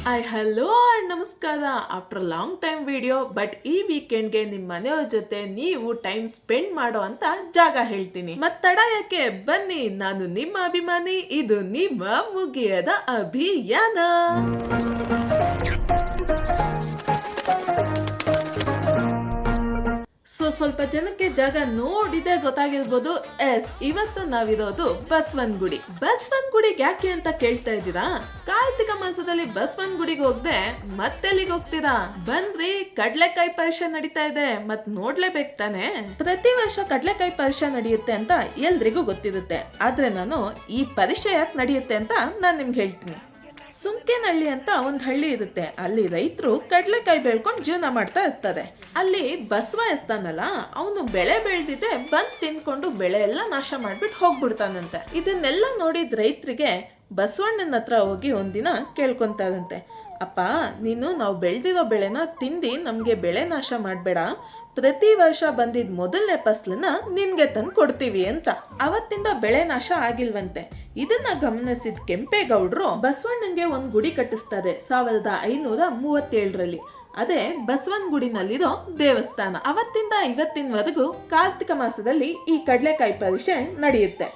Hello and ನಮಸ್ಕಾರ. After long time video, but ಈ ವೀಕೆಂಡ್ಗೆ ನಿಮ್ಮ ಮನೆಯವ್ರ ಜೊತೆ ನೀವು ಟೈಮ್ ಸ್ಪೆಂಡ್ ಮಾಡೋ ಅಂತ ಜಾಗ ಹೇಳ್ತೀನಿ. ತಡ ಯಾಕೆ, ಬನ್ನಿ. ನಾನು ನಿಮ್ಮ ಅಭಿಮಾನಿ, ಇದು ನಿಮ್ಮ ಮುಗಿಯದ ಅಭಿಯಾನ. ಸ್ವಲ್ಪ ಜನಕ್ಕೆ ಜಾಗ ನೋಡಿದೆ ಗೊತ್ತಾಗಿರ್ಬೋದು. ಇವತ್ತು ನಾವಿರೋದು ಬಸವನಗುಡಿ. ಬಸವನಗುಡಿಗೆ ಯಾಕೆ ಅಂತ ಕೇಳ್ತಾ ಇದ್ದೀರಾ? ಕಾರ್ತಿಕ ಮಾಸದಲ್ಲಿ ಬಸವನಗುಡಿಗೆ ಹೋಗದೆ ಮತ್ತೆಲ್ಲಿಗೆ ಹೋಗ್ತೀರಾ? ಬಂದ್ರಿ, ಕಡ್ಲೆಕಾಯಿ ಪರಿಷೆ ನಡೀತಾ ಇದೆ, ಮತ್ ನೋಡ್ಲೇಬೇಕು ತಾನೆ. ಪ್ರತಿ ವರ್ಷ ಕಡ್ಲೆಕಾಯಿ ಪರಿಷೆ ನಡೆಯುತ್ತೆ ಅಂತ ಎಲ್ರಿಗೂ ಗೊತ್ತಿರುತ್ತೆ. ಆದ್ರೆ ನಾನು ಈ ಪರಿಷೆ ಯಾಕೆ ನಡೆಯುತ್ತೆ ಅಂತ ನಾನು ನಿಮ್ಗೆ ಹೇಳ್ತೀನಿ. ಸುಂಕೇನಹಳ್ಳಿ ಅಂತ ಒಂದು ಹಳ್ಳಿ ಇರುತ್ತೆ. ಅಲ್ಲಿ ರೈತರು ಕಡ್ಲೆಕಾಯಿ ಬೆಳ್ಕೊಂಡು ಜೀವನ ಮಾಡ್ತಾ ಇರ್ತಾರೆ. ಅಲ್ಲಿ ಬಸವ ಇರ್ತಾನಲ್ಲ, ಅವನು ಬೆಳೆ ಬೆಳೆದಿದ್ದೆ ಬಂದ್ ತಿನ್ಕೊಂಡು ಬೆಳೆ ಎಲ್ಲ ನಾಶ ಮಾಡ್ಬಿಟ್ಟು ಹೋಗ್ಬಿಡ್ತಾನಂತೆ. ಇದನ್ನೆಲ್ಲ ನೋಡಿದ ರೈತರಿಗೆ ಬಸವಣ್ಣನ ಹತ್ರ ಹೋಗಿ ಒಂದಿನ ಕೇಳ್ಕೊಂತಾರಂತೆ, ಅಪ್ಪ, ನೀನು ನಾವು ಬೆಳೆದಿರೋ ಬೆಳೆನ ತಿಂದು ನಮಗೆ ಬೆಳೆ ನಾಶ ಮಾಡಬೇಡ, ಪ್ರತಿ ವರ್ಷ ಬಂದಿದ್ದ ಮೊದಲನೇ ಫಸಲನ್ನ ನಿನ್ಗೆ ತಂದು ಕೊಡ್ತೀವಿ ಅಂತ. ಅವತ್ತಿಂದ ಬೆಳೆ ನಾಶ ಆಗಿಲ್ವಂತೆ. ಇದನ್ನ ಗಮನಿಸಿದ ಕೆಂಪೇಗೌಡರು ಬಸವಣ್ಣನ್ಗೆ ಒಂದು ಗುಡಿ ಕಟ್ಟಿಸ್ತಾರೆ 1537ರಲ್ಲಿ. ಅದೇ ಬಸವನಗುಡಿನಲ್ಲಿರೋ ದೇವಸ್ಥಾನ. ಅವತ್ತಿಂದ ಇವತ್ತಿನವರೆಗೂ ಕಾರ್ತಿಕ ಮಾಸದಲ್ಲಿ ಈ ಕಡ್ಲೆಕಾಯಿ ಪರಿಷೆ ನಡೆಯುತ್ತೆ.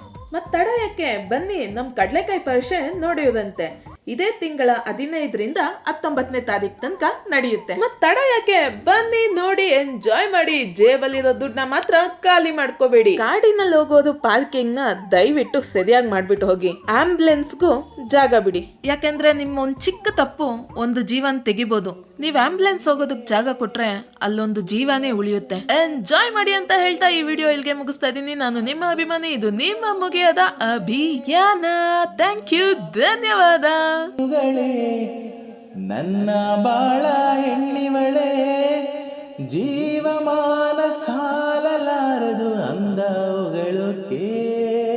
ತಡ ಯಾಕೆ, ಬನ್ನಿ ನಮ್ ಕಡ್ಲೆಕಾಯಿ ಪರಿಷೆ ನೋಡಿಯುದಂತೆ. ಇದೇ ತಿಂಗಳ 15ರಿಂದ 19ನೇ ತಾರೀಕು ತನಕ ನಡೆಯುತ್ತೆ. ತಡ ಯಾಕೆ, ಬನ್ನಿ ನೋಡಿ, ಎಂಜಾಯ್ ಮಾಡಿ. ಜೇಬಲ್ಲಿರೋ ದುಡ್ಡನ್ನ ಮಾತ್ರ ಖಾಲಿ ಮಾಡ್ಕೋಬೇಡಿ. ಗಾಡಿನಲ್ಲಿ ಹೋಗೋದು ಪಾರ್ಕಿಂಗ್ ನ ದಯವಿಟ್ಟು ಸರಿಯಾಗಿ ಮಾಡ್ಬಿಟ್ಟು ಹೋಗಿ. ಆಂಬ್ಯುಲೆನ್ಸ್ಗೂ ಜಾಗ ಬಿಡಿ, ಯಾಕೆಂದ್ರೆ ನಿಮ್ಮ ಒಂದ್ ಚಿಕ್ಕ ತಪ್ಪು ಒಂದು ಜೀವನ ತೆಗಿಬಹುದು. ನೀವ್ ಆಂಬ್ಯುಲೆನ್ಸ್ ಹೋಗೋದಕ್ಕೆ ಜಾಗ ಕೊಟ್ರೆ ಅಲ್ಲೊಂದು ಜೀವನೇ ಉಳಿಯುತ್ತೆ. ಎಂಜಾಯ್ ಮಾಡಿ ಅಂತ ಹೇಳ್ತಾ ಈ ವಿಡಿಯೋ ಇಲ್ಲಿಗೆ ಮುಗಿಸ್ತಾ ಇದೀನಿ. ನಾನು ನಿಮ್ಮ ಅಭಿಮಾನಿ, ಇದು ನಿಮ್ಮ ಮುಗಿಯದ ಅಭಿಯಾನ. ಥ್ಯಾಂಕ್ ಯು, ಧನ್ಯವಾದ. ನನ್ನ ಬಾಳ ಹೆಣ್ಣಿವಳೆ, ಜೀವಮಾನ ಸಾಲಲಾರದು ಅಂದವುಗಳು